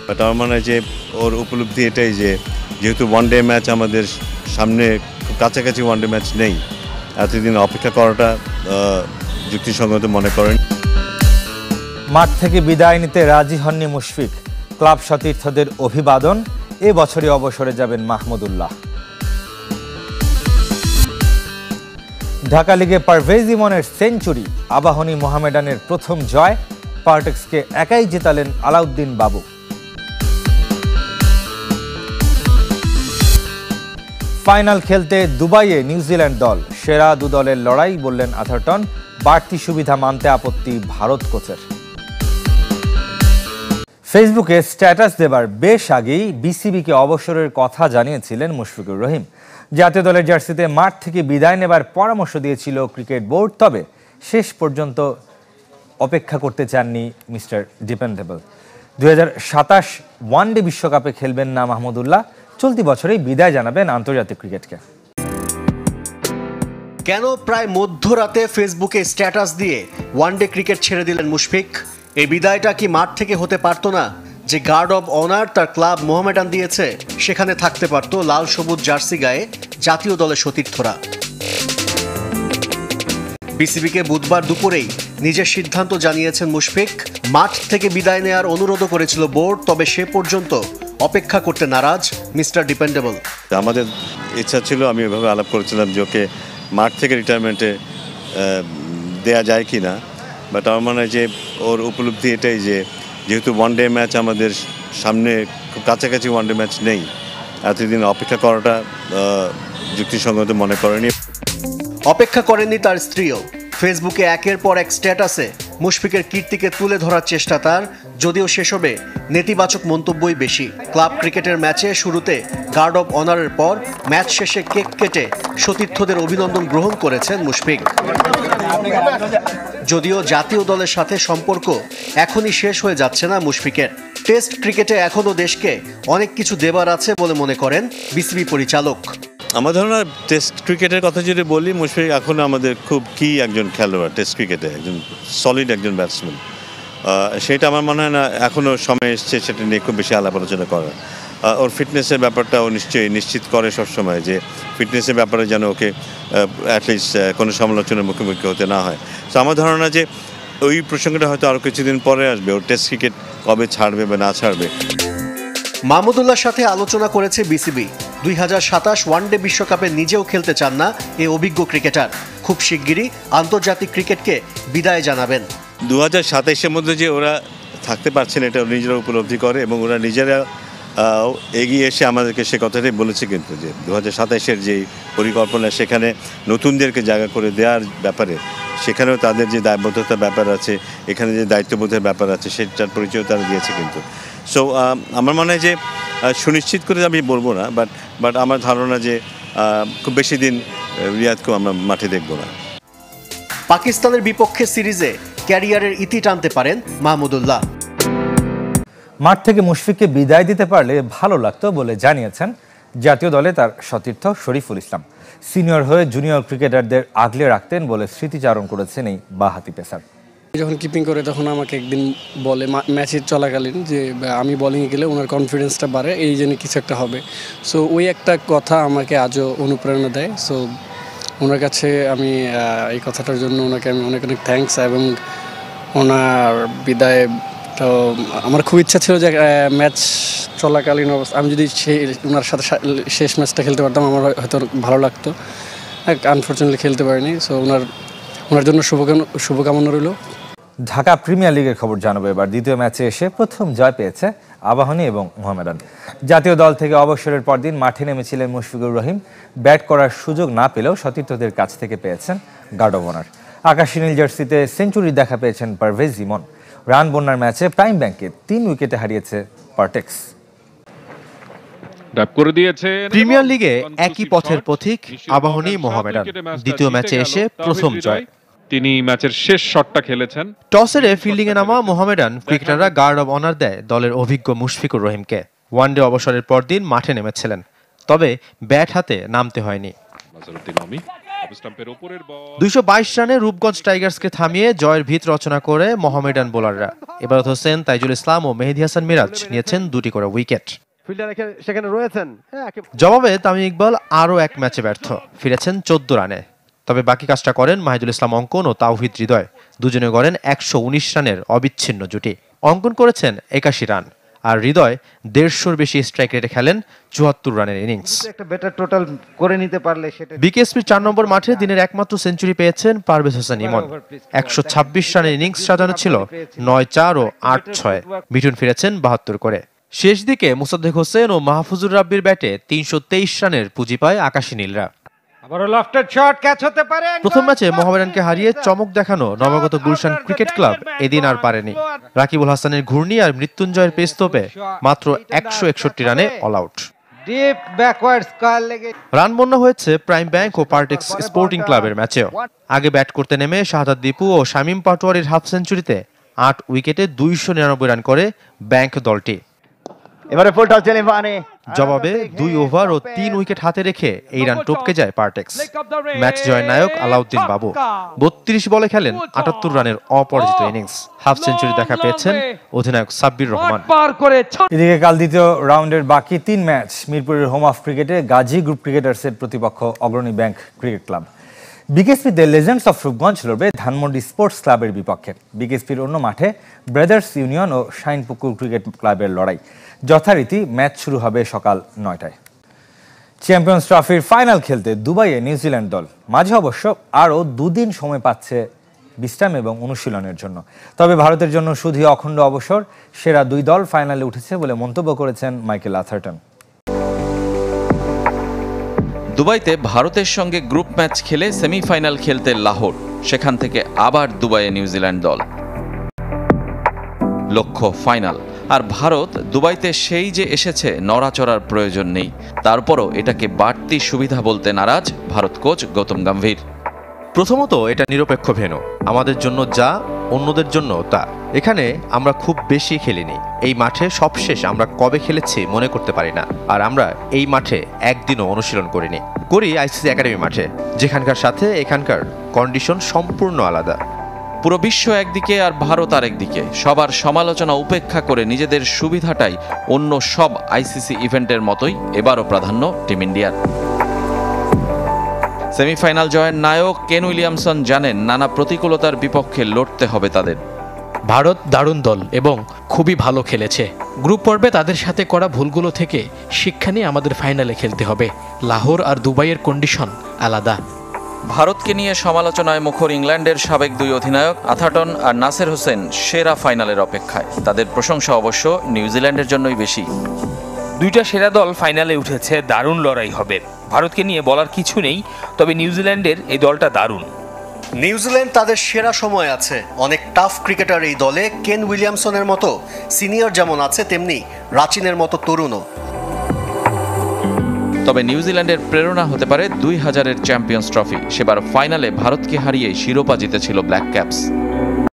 But আমার মনে হয় যে ওর উপলব্ধি এটাই যে যেহেতু ওয়ানডে ম্যাচ আমাদের সামনে খুব কাছাকাছি ওয়ানডে ম্যাচ নেই, এতদিন অপেক্ষা করাটা যুক্তিসঙ্গত মনে করেন। মাঠ থেকে বিদায় নিতে রাজি হননি মুশফিক। ক্লাব সতীর্থদের অভিবাদন, এ বছরই অবসরে যাবেন মাহমুদুল্লাহ। ঢাকা লিগে পারভেজ ইমনের সেঞ্চুরি, আবাহনী মোহামেডানের প্রথম জয়, পার্টেক্সকে একাই জেতালেন আলাউদ্দিন বাবু। ফাইনাল খেলতে দুবাইয়ে নিউজিল্যান্ড দল, সেরা দু দলের লড়াই বললেন আথারটন। বাড়তি সুবিধা মানতে আপত্তি ভারত কোচের। ফেসবুকে স্ট্যাটাস দেবার বেশ আগেই বিসিবিকে অবসরের কথা জানিয়েছিলেন মুশফিকুর রহিম। জাতীয় দলের জার্সিতে মাঠ থেকে বিদায় নেবার পরামর্শ দিয়েছিল ক্রিকেট বোর্ড, তবে শেষ পর্যন্ত অপেক্ষা করতে চাননি মিস্টার ডিপেন্ডেবল। 2027 ওয়ানডে বিশ্বকাপে খেলবেন না মাহমুদুল্লাহ, চলতি বছরেই বিদায় জানাবেন আন্তর্জাতিক ক্রিকেটকে। কেন প্রায় মধ্যরাতে ফেসবুকে স্ট্যাটাস দিয়ে ওয়ানডে ক্রিকেট ছেড়ে দিলেন মুশফিক? এই বিদায়টা কি মাঠ থেকে হতে পারতো না? যে গার্ড অব অনার তার ক্লাব মোহামেডান দিয়েছে, সেখানে থাকতে পারত লাল সবুজ জার্সি গায়ে জাতীয় দলের সতীর্থরা। বিসিবিকে বুধবার দুপুরেই নিজের সিদ্ধান্ত জানিয়েছেন মুশফিক। মাঠ থেকে বিদায় নেওয়ার অনুরোধও করেছিল বোর্ড, তবে সে পর্যন্ত অপেক্ষা করতে নারাজ মিস্টার ডিপেন্ডেবল। আমাদের ইচ্ছা ছিল, আমি এভাবে আলাপ করেছিলাম যে ওকে মাঠ থেকে রিটায়ারমেন্টে দেয়া যায় কি না, বাট আমার মনে হয় যে ওর উপলব্ধি এটাই যে যেহেতু ওয়ানডে ম্যাচ আমাদের সামনে খুব কাছাকাছি ওয়ানডে ম্যাচ নেই, এতদিন অপেক্ষা করাটা যুক্তিসঙ্গত মনে করেনি। অপেক্ষা করেননি তার স্ত্রীও। ফেসবুকে একের পর এক স্ট্যাটাসে মুশফিকের কীর্তিকে তুলে ধরার চেষ্টা তার, যদিও সেসবে নেতিবাচক মন্তব্যই বেশি। ক্লাব ক্রিকেটের ম্যাচে শুরুতে গার্ড অব অনারের পর ম্যাচ শেষে কেক কেটে সতীর্থদের অভিনন্দন গ্রহণ করেছেন মুশফিক। যদিও জাতীয় দলের সাথে সম্পর্ক এখনই শেষ হয়ে যাচ্ছে না মুশফিকের। টেস্ট ক্রিকেটে এখনও দেশকে অনেক কিছু দেবার আছে বলে মনে করেন বিসিবি পরিচালক। আমার ধারণা টেস্ট ক্রিকেটের কথা যদি বলি, মুশফিক এখন আমাদের খুব কি একজন খেলোয়াড়, টেস্ট ক্রিকেটে একজন সলিড একজন ব্যাটসম্যান। সেটা আমার মনে হয় না এখনও সময় এসছে সেটা নিয়ে খুব বেশি আলাপ আলোচনা করা। ওর ফিটনেসের ব্যাপারটা ও নিশ্চয়ই নিশ্চিত করে সবসময় যে ফিটনেসের ব্যাপারে যেন ওকে অ্যাটলিস্ট কোনো সমালোচনার মুখোমুখি হতে না হয়। তো আমার ধারণা যে ওই প্রসঙ্গটা হয়তো আরও কিছুদিন পরে আসবে, ওর টেস্ট ক্রিকেট কবে ছাড়বে বা না ছাড়বে। মাহমুদুল্লাহর সাথে আলোচনা করেছে বিসিবি। 2027 ওয়ানডে বিশ্বকাপে নিজেও খেলতে চান না এই অভিজ্ঞ ক্রিকেটার। খুব শিগগিরই আন্তর্জাতিক ক্রিকেটকে বিদায় জানাবেন। 2027-এর মধ্যে যে ওরা থাকতে পারছেন এটা নিজেরা উপলব্ধি করে এবং ওরা নিজেরা এগিয়ে এসে আমাদেরকে সে কথাটাই বলেছে কিন্তু যে 2027-এর যে পরিকল্পনা সেখানে নতুনদেরকে জায়গা করে দেওয়ার ব্যাপারে, সেখানেও তাদের যে দায়বদ্ধতার ব্যাপার আছে, এখানে যে দায়িত্ববোধের ব্যাপার আছে সেটার পরিচয় তারা দিয়েছে কিন্তু। সো আমার মনে হয় যে সুনিশ্চিত করে আমি বলবো না, বাট আমার ধারণা যে খুব বেশি দিন রিয়াদকেও আমরা মাঠে দেখব না। পাকিস্তানের বিপক্ষে সিরিজে ক্যারিয়ারের ইতি টানতে পারেন মাহমুদুল্লাহ। মাঠ থেকে মুশফিককে বিদায় দিতে পারলে ভালো লাগতো বলে জানিয়েছেন জাতীয় দলে তার সতীর্থ শরীফুল ইসলাম। সিনিয়র হয়ে জুনিয়র ক্রিকেটারদের আগলে রাখতেন বলে স্মৃতিচারণ করেছেন এই বাঁহাতি পেসার। যখন কিপিং করে তখন আমাকে একদিন বলে ম্যাচের চলাকালীন যে আমি বোলিংয়ে গেলে ওনার কনফিডেন্সটা বাড়ে, এই জন্য কিছু একটা হবে। সো ওই একটা কথা আমাকে আজও অনুপ্রেরণা দেয়। সো ওনার কাছে আমি এই কথাটার জন্য ওনাকে আমি অনেক অনেক থ্যাঙ্কস। এবং ওনার বিদায় তো আমার খুব ইচ্ছা ছিল যে ম্যাচ চলাকালীন অবস্থা আমি যদি ওনার সাথে শেষ ম্যাচটা খেলতে পারতাম আমার হয়তো ভালো লাগতো। আনফর্চুনেটলি খেলতে পারিনি। সো ওনার জন্য শুভকামনা রইল। ঢাকা প্রিমিয়ার লিগের খবর জানাবো এবার। দ্বিতীয় ম্যাচে এসে প্রথম জয় পেয়েছে আবাহনী এবং মোহামেডান। জাতীয় দল থেকে অবসরের পরদিন মাঠে নেমেছিলেন মুশফিকুর রহিম। ব্যাট করার সুযোগ না পেলেও সতীর্থদের কাছ থেকে পেয়েছেন গার্ড অব অনার। আকাশী নীল জার্সিতে সেঞ্চুরি দেখা পেয়েছেন পারভেজ ইমন। রান বন্যার ম্যাচে প্রাইম ব্যাংকে 3 উইকেটে হারিয়েছে পার্টেক্স। প্রিমিয়ার লিগে একই পথের পথিক আবাহনী মোহামেডান। দ্বিতীয় ম্যাচে এসে প্রথম জয়। তিনি ম্যাচের শেষ শটটা খেলেছেন। টসে ফিল্ডিং এ নামা মোহামেডান ক্রিকেটাররা গার্ড অব অনার দেয় দলের অভিজ্ঞ মুশফিকুর রহিমকে। ওয়ানডে অবসরের পরদিন মাঠে নেমেছিলেন, তবে ব্যাট হাতে নামতে হয়নি। স্টাম্পের উপরের বল 222 রানে রূপগঞ্জ টাইগার্সকে থামিয়ে জয়ের ভিত রচনা করে মোহামেডান বোলাররা। ইবাদত হোসেন, তাইজুল ইসলাম ও মেহেদী হাসান মিরাজ নিয়েছেন 2টি করে উইকেট। সেখানে রয়েছেন। জবাবে তামিম ইকবাল আরও এক ম্যাচে ব্যর্থ, ফিরেছেন 14 রানে। তবে বাকি কাজটা করেন মাহিদুল ইসলাম অঙ্কন ও তাওহিদ হৃদয়, দুজনে গড়েন 119 রানের অবিচ্ছিন্ন জুটি। অঙ্কন করেছেন 81 রান, আর হৃদয় 150-র বেশি স্ট্রাইক রেটে খেলেন 74 রানের ইনিংস। একটা বেটার টোটাল করে নিতে পারলে সেটা বিকেএসপির 4 নম্বর মাঠে দিনের একমাত্র সেঞ্চুরি পেয়েছেন পারভেজ হোসেন ইমন। 126 রানের ইনিংস সাজানো ছিল 9-4 ও 8-6। মিঠুন ফিরেছেন 72 করে। শেষ দিকে মুসাদ্দেক হোসেন ও মাহফুজুর রাব্বির ব্যাটে 323 রানের পুঁজি পায় আকাশী নীলরা। আবারও লফটেড শট ক্যাচ হতে পারে। প্রথম ম্যাচে মোহামেডানকে হারিয়ে চমক দেখানো নবাগত গুলশান ক্রিকেট ক্লাব এদিন আর পারেনি। রাকিবুল হাসানের ঘূর্ণি আর মৃত্যুঞ্জয়ের পেস তোপে মাত্র 161 রানে all out. Deep backward square লেগে রান বন্যা হয়েছে প্রাইম ব্যাংক ও পার্টেক্স স্পোর্টিং ক্লাবের ম্যাচেও। আগে ব্যাট করতে নেমে শাহাদাত দীপু ও শামীম পাটোয়ারির হাফ সেঞ্চুরিতে 8 উইকেটে 299 রান করে ব্যাংক দলটি। এবারে ফুল টস জেলিভানে জবাবে 2 ওভার ও 3 উইকেট হাতে রেখে এই রান টপকে যায় পার্টেক্স। ম্যাচ জয়ের নায়ক আলাউদ্দিন বাবু 32 বলে খেলেন 78 রানের অপরাজিত ইনিংস। হাফ সেঞ্চুরি দেখা পেয়েছেন অধিনায়ক সাব্বির রহমান। এদিকে কাল দ্বিতীয় রাউন্ডের বাকি 3 ম্যাচ মিরপুরের হোম অফ ক্রিকেটে গাজী গ্রুপ ক্রিকেটার্সের প্রতিপক্ষ অগ্রণী ব্যাংক ক্রিকেট ক্লাব। বিকেএসপিতে লেজেন্ডস অফ রূপগঞ্জ লড়বে ধানমন্ডি স্পোর্টস ক্লাবের বিপক্ষে। বিকেএসপির অন্য মাঠে ব্রাদার্স ইউনিয়ন ও শাইনপুকুর ক্রিকেট ক্লাবের লড়াই। যথারীতি ম্যাচ শুরু হবে সকাল 9টায়। চ্যাম্পিয়ন্স ট্রফির ফাইনাল খেলতে দুবাইয়ে নিউজিল্যান্ড দল। মাঝে অবশ্য আরও 2 দিন সময় পাচ্ছে বিশ্রাম এবং অনুশীলনের জন্য। তবে ভারতের জন্য শুধুই অখণ্ড অবসর। সেরা 2 দল ফাইনালে উঠেছে বলে মন্তব্য করেছেন মাইকেল আথারটন। দুবাইতে ভারতের সঙ্গে গ্রুপ ম্যাচ খেলে সেমিফাইনাল খেলতে লাহোর, সেখান থেকে আবার দুবাইয়ে নিউজিল্যান্ড দল। লক্ষ্য ফাইনাল। আর ভারত দুবাইতে সেই যে এসেছে নড়াচড়ার প্রয়োজন নেই। তারপরও এটাকে বাড়তি সুবিধা বলতে নারাজ ভারত কোচ গৌতম গম্ভীর। প্রথমত এটা নিরপেক্ষ ভেন্যু, আমাদের জন্য যা অন্যদের জন্য তা। এখানে আমরা খুব বেশি খেলিনি। এই মাঠে সবশেষ আমরা কবে খেলেছি মনে করতে পারি না। আর আমরা এই মাঠে একদিনও অনুশীলন করিনি। করি আইসিসি একাডেমি মাঠে, যেখানকার সাথে এখানকার কন্ডিশন সম্পূর্ণ আলাদা। পুরো বিশ্ব একদিকে আর ভারত আরেকদিকে। সবার সমালোচনা উপেক্ষা করে নিজেদের সুবিধাটাই অন্য সব আইসিসি ইভেন্টের মতোই এবারও প্রাধান্য টিম ইন্ডিয়ার। সেমিফাইনাল জয়ের নায়ক কেন উইলিয়ামসন জানেন নানা প্রতিকূলতার বিপক্ষে লড়তে হবে তাদের। ভারত দারুণ দল এবং খুবই ভালো খেলেছে। গ্রুপ পর্বে তাদের সাথে করা ভুলগুলো থেকে শিক্ষা নিয়ে আমাদের ফাইনালে খেলতে হবে। লাহোর আর দুবাইয়ের কন্ডিশন আলাদা। ভারতকে নিয়ে সমালোচনায় মুখর ইংল্যান্ডের সাবেক 2 অধিনায়ক আথারটন আর নাসের হোসেন সেরা ফাইনালের অপেক্ষায়। তাদের প্রশংসা অবশ্য নিউজিল্যান্ডের জন্যই বেশি। 2টা সেরা দল ফাইনালে উঠেছে, দারুণ লড়াই হবে। ভারতকে নিয়ে বলার কিছু নেই, তবে নিউজিল্যান্ডের এই দলটা দারুণ। নিউজিল্যান্ড তাদের সেরা সময় আছে। অনেক টাফ ক্রিকেটার এই দলে। কেন উইলিয়ামসনের মতো সিনিয়র যেমন আছে, তেমনি রাচিনের মতো তরুণও। তবে নিউজিল্যান্ডের প্রেরণা হতে পারে 2000-এর চ্যাম্পিয়ন্স ট্রফি। সেবার ফাইনালে ভারতকে হারিয়ে শিরোপা জিতেছিল ব্ল্যাক ক্যাপস।